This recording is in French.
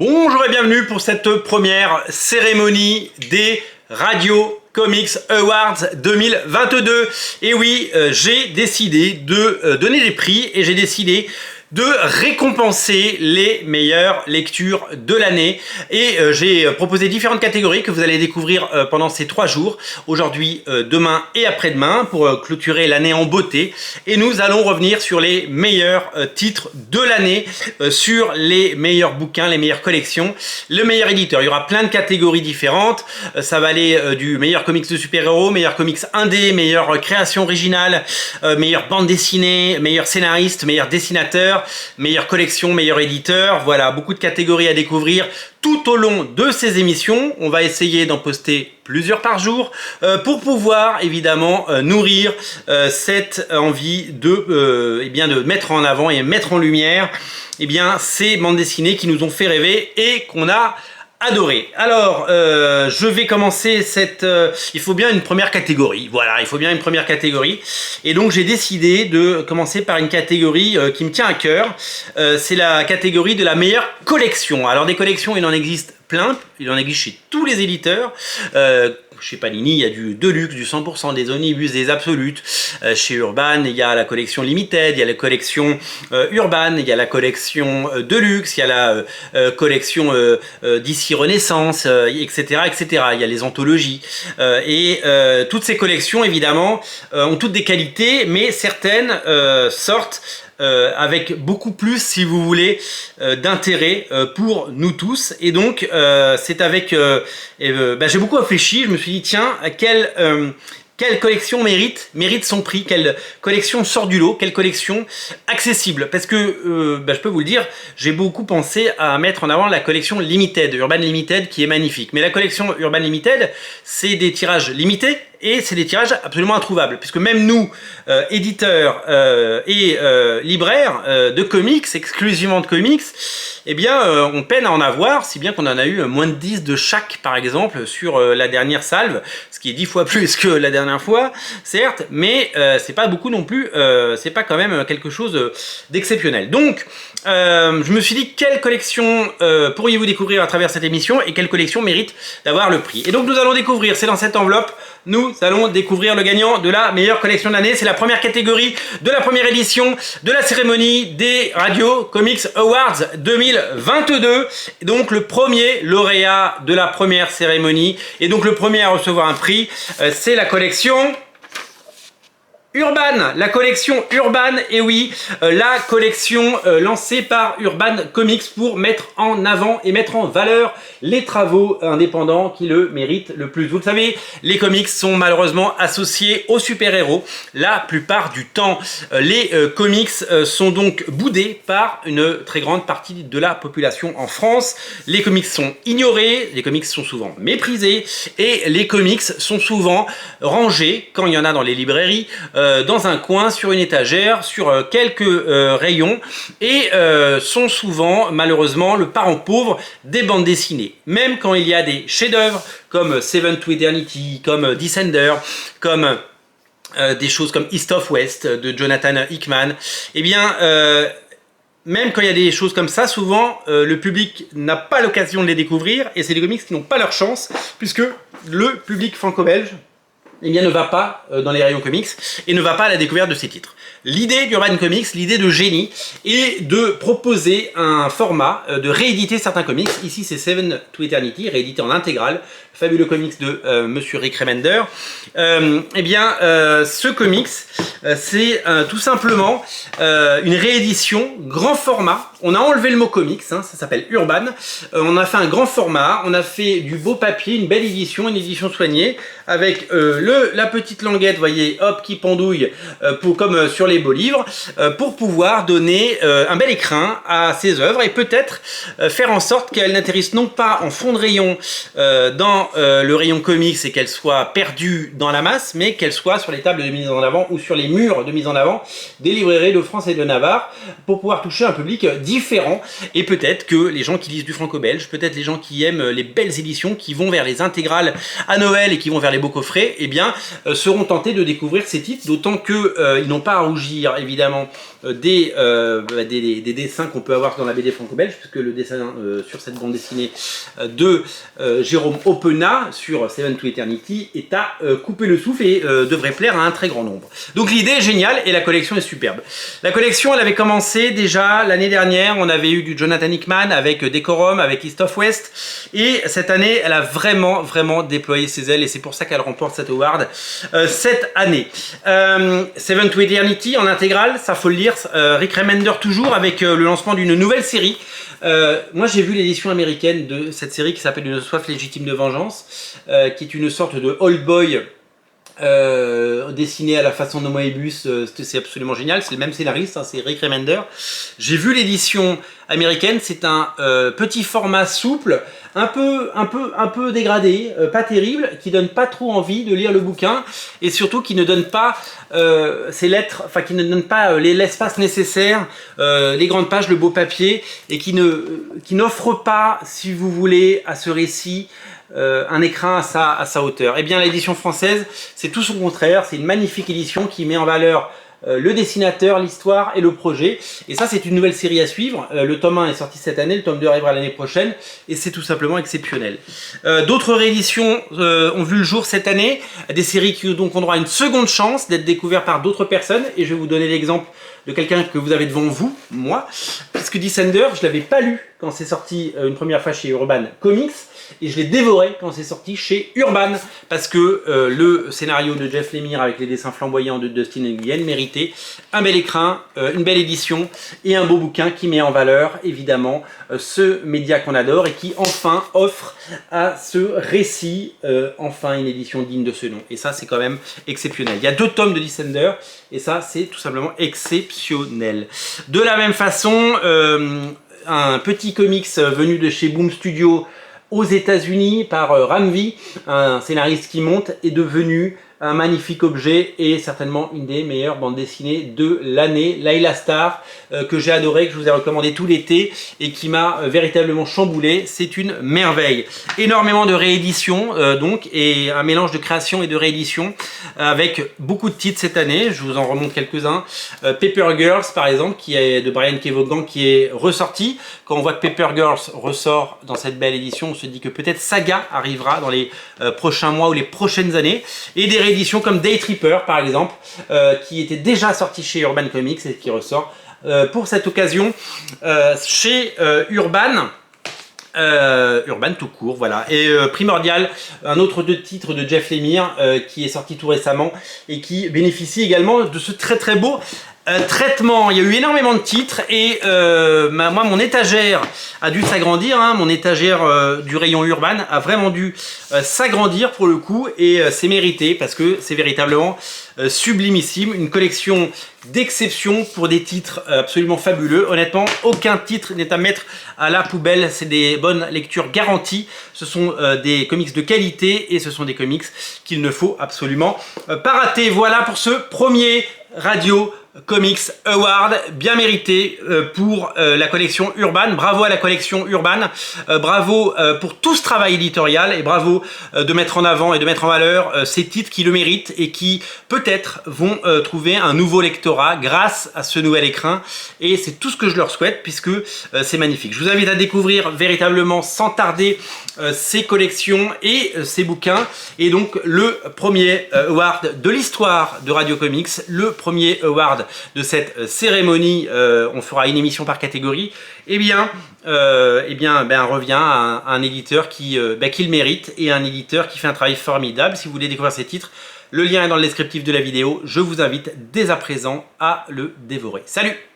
Bonjour et bienvenue pour cette première cérémonie des Radio Comics Awards 2022. Et oui, j'ai décidé de donner des prix et j'ai décidé de récompenser les meilleures lectures de l'année. Et j'ai proposé différentes catégories que vous allez découvrir pendant ces 3 jours, aujourd'hui, demain et après-demain, pour clôturer l'année en beauté. Et nous allons revenir sur les meilleurs titres de l'année, sur les meilleurs bouquins, les meilleures collections, le meilleur éditeur. Il y aura plein de catégories différentes. Ça va aller du meilleur comics de super-héros, meilleur comics indé, meilleure création originale, meilleure bande dessinée, meilleur scénariste, meilleur dessinateur, meilleure collection, meilleur éditeur. Voilà, beaucoup de catégories à découvrir tout au long de ces émissions. On va essayer d'en poster plusieurs par jour pour pouvoir évidemment nourrir cette envie de mettre en avant et mettre en lumière ces bandes dessinées qui nous ont fait rêver et qu'on a adoré. Alors, je vais commencer il faut bien une première catégorie. Voilà, il faut bien une première catégorie. Et donc, j'ai décidé de commencer par une catégorie qui me tient à cœur. C'est la catégorie de la meilleure collection. Alors, des collections, il en existe plein. Il en existe chez tous les éditeurs. Chez Panini, il y a du Deluxe, du 100%, des Omnibus, des Absolutes. Chez Urban, il y a la collection Limited, il y a la collection Urban, il y a la collection Deluxe, il y a la collection DC Renaissance, etc., etc. Il y a les anthologies. Toutes ces collections, évidemment, ont toutes des qualités, mais certaines sortent avec beaucoup plus, si vous voulez, d'intérêt pour nous tous. Et donc, c'est avec... j'ai beaucoup réfléchi, je me suis dit, tiens, quelle collection mérite son prix, quelle collection sort du lot, quelle collection accessible. Parce que, je peux vous le dire, j'ai beaucoup pensé à mettre en avant la collection Limited, Urban Limited, qui est magnifique. Mais la collection Urban Limited, c'est des tirages limités, et c'est des tirages absolument introuvables, puisque même nous, éditeurs et libraires de comics, exclusivement de comics, on peine à en avoir, si bien qu'on en a eu moins de 10 de chaque, par exemple, sur la dernière salve, ce qui est 10 fois plus que la dernière fois, certes, mais c'est pas beaucoup non plus, c'est pas quand même quelque chose d'exceptionnel. Donc, je me suis dit, quelle collection pourriez-vous découvrir à travers cette émission, et quelle collection mérite d'avoir le prix. Et donc, nous allons découvrir, c'est dans cette enveloppe, nous allons découvrir le gagnant de la meilleure collection de l'année. C'est la première catégorie de la première édition de la cérémonie des Radio Comics Awards 2022. Et donc le premier lauréat de la première cérémonie et donc le premier à recevoir un prix, c'est la collection Urban, la collection Urban, et oui, la collection lancée par Urban Comics pour mettre en avant et mettre en valeur les travaux indépendants qui le méritent le plus. Vous le savez, les comics sont malheureusement associés aux super-héros la plupart du temps. Les comics sont donc boudés par une très grande partie de la population en France. Les comics sont ignorés, les comics sont souvent méprisés et les comics sont souvent rangés, quand il y en a dans les librairies, dans un coin, sur une étagère, sur quelques rayons, et sont souvent, malheureusement, le parent pauvre des bandes dessinées. Même quand il y a des chefs-d'œuvre, comme Seven to Eternity, comme Descender, comme des choses comme East of West, de Jonathan Hickman, même quand il y a des choses comme ça, souvent, le public n'a pas l'occasion de les découvrir, et c'est des comics qui n'ont pas leur chance, puisque le public franco-belge ne va pas dans les rayons comics et ne va pas à la découverte de ces titres. L'idée d'Urban Comics, l'idée de génie, est de proposer un format, de rééditer certains comics. Ici, c'est Seven to Eternity, réédité en intégrale, fabuleux comics de Monsieur Rick Remender. Ce comics, c'est tout simplement une réédition grand format. On a enlevé le mot comics, ça s'appelle Urban. On a fait un grand format, on a fait du beau papier, une belle édition, une édition soignée, avec la petite languette, voyez, hop, qui pendouille, comme sur les beaux livres, pour pouvoir donner un bel écrin à ces œuvres et peut-être faire en sorte qu'elles n'atterrissent non pas en fond de rayon dans le rayon comics et qu'elles soient perdues dans la masse, mais qu'elles soient sur les tables de mise en avant ou sur les murs de mise en avant des librairies de France et de Navarre, pour pouvoir toucher un public différent. Et peut-être que les gens qui lisent du franco-belge, peut-être les gens qui aiment les belles éditions, qui vont vers les intégrales à Noël et qui vont vers les beaux coffrets, seront tentés de découvrir ces titres, d'autant qu'ils n'ont pas à rougir évidemment des dessins qu'on peut avoir dans la BD franco-belge, puisque le dessin sur cette bande dessinée de Jérôme Opena sur Seven to Eternity est à couper le souffle et devrait plaire à un très grand nombre. Donc l'idée est géniale et la collection est superbe. La collection, elle avait commencé déjà l'année dernière, on avait eu du Jonathan Hickman avec Decorum, avec East of West, et cette année, elle a vraiment déployé ses ailes et c'est pour ça qu'elle remporte cet award cette année. Seven to Eternity en intégrale, ça faut le lire, Rick Remender toujours avec le lancement d'une nouvelle série. Moi j'ai vu l'édition américaine de cette série qui s'appelle Une soif légitime de vengeance, qui est une sorte de Old Boy dessiné à la façon de Moebius. C'est absolument génial, c'est le même scénariste, hein, c'est Rick Remender. J'ai vu l'édition américaine, c'est un petit format souple, un peu dégradé, pas terrible, qui donne pas trop envie de lire le bouquin et surtout qui ne donne pas ces lettres, enfin qui ne donne pas l'espace nécessaire, les grandes pages, le beau papier et qui n'offre pas, si vous voulez, à ce récit un écrin à sa hauteur. Eh bien l'édition française, c'est tout son contraire, c'est une magnifique édition qui met en valeur le dessinateur, l'histoire et le projet. Et ça, c'est une nouvelle série à suivre. Le tome 1 est sorti cette année, le tome 2 arrivera l'année prochaine et c'est tout simplement exceptionnel. D'autres rééditions ont vu le jour cette année, des séries qui donc ont droit à une seconde chance d'être découvertes par d'autres personnes et je vais vous donner l'exemple de quelqu'un que vous avez devant vous, moi, puisque Descender, je ne l'avais pas lu quand c'est sorti une première fois chez Urban Comics, et je l'ai dévoré quand c'est sorti chez Urban, parce que le scénario de Jeff Lemire avec les dessins flamboyants de Dustin Nguyen méritait un bel écrin, une belle édition et un beau bouquin qui met en valeur évidemment ce média qu'on adore et qui enfin offre à ce récit enfin une édition digne de ce nom. Et ça c'est quand même exceptionnel. Il y a 2 tomes de Descender et ça c'est tout simplement exceptionnel. De la même façon, un petit comics venu de chez Boom Studio aux États-Unis par Ramvi, un scénariste qui monte, est devenu un magnifique objet et certainement une des meilleures bandes dessinées de l'année. Layla Starr, que j'ai adoré, que je vous ai recommandé tout l'été et qui m'a véritablement chamboulé. C'est une merveille. Énormément de rééditions donc, et un mélange de création et de réédition avec beaucoup de titres cette année. Je vous en remonte quelques-uns. Paper Girls par exemple, qui est de Brian Kevogan, qui est ressorti. Quand on voit que Paper Girls ressort dans cette belle édition, on se dit que peut-être Saga arrivera dans les prochains mois ou les prochaines années. Et des rééditions comme Day Tripper par exemple, qui était déjà sorti chez Urban Comics et qui ressort pour cette occasion chez Urban. Urban tout court, voilà. Et Primordial, un autre titre de Jeff Lemire qui est sorti tout récemment et qui bénéficie également de ce très beau traitement. Il y a eu énormément de titres et moi mon étagère a dû s'agrandir, hein. Mon étagère du rayon Urban a vraiment dû s'agrandir pour le coup et c'est mérité parce que c'est véritablement sublimissime, une collection d'exception pour des titres absolument fabuleux. Honnêtement, aucun titre n'est à mettre à la poubelle, c'est des bonnes lectures garanties, ce sont des comics de qualité et ce sont des comics qu'il ne faut absolument pas rater. Voilà pour ce premier Radio Comics Award, bien mérité pour la collection Urban. Bravo à la collection Urban, bravo pour tout ce travail éditorial et bravo de mettre en avant et de mettre en valeur ces titres qui le méritent et qui peut-être vont trouver un nouveau lectorat grâce à ce nouvel écrin et c'est tout ce que je leur souhaite puisque c'est magnifique. Je vous invite à découvrir véritablement sans tarder ces collections et ces bouquins et donc le premier award de l'histoire de Radio Comics, le premier award de cette cérémonie, on fera une émission par catégorie, revient à un éditeur qui le mérite et un éditeur qui fait un travail formidable. Si vous voulez découvrir ces titres, le lien est dans le descriptif de la vidéo. Je vous invite dès à présent à le dévorer. Salut!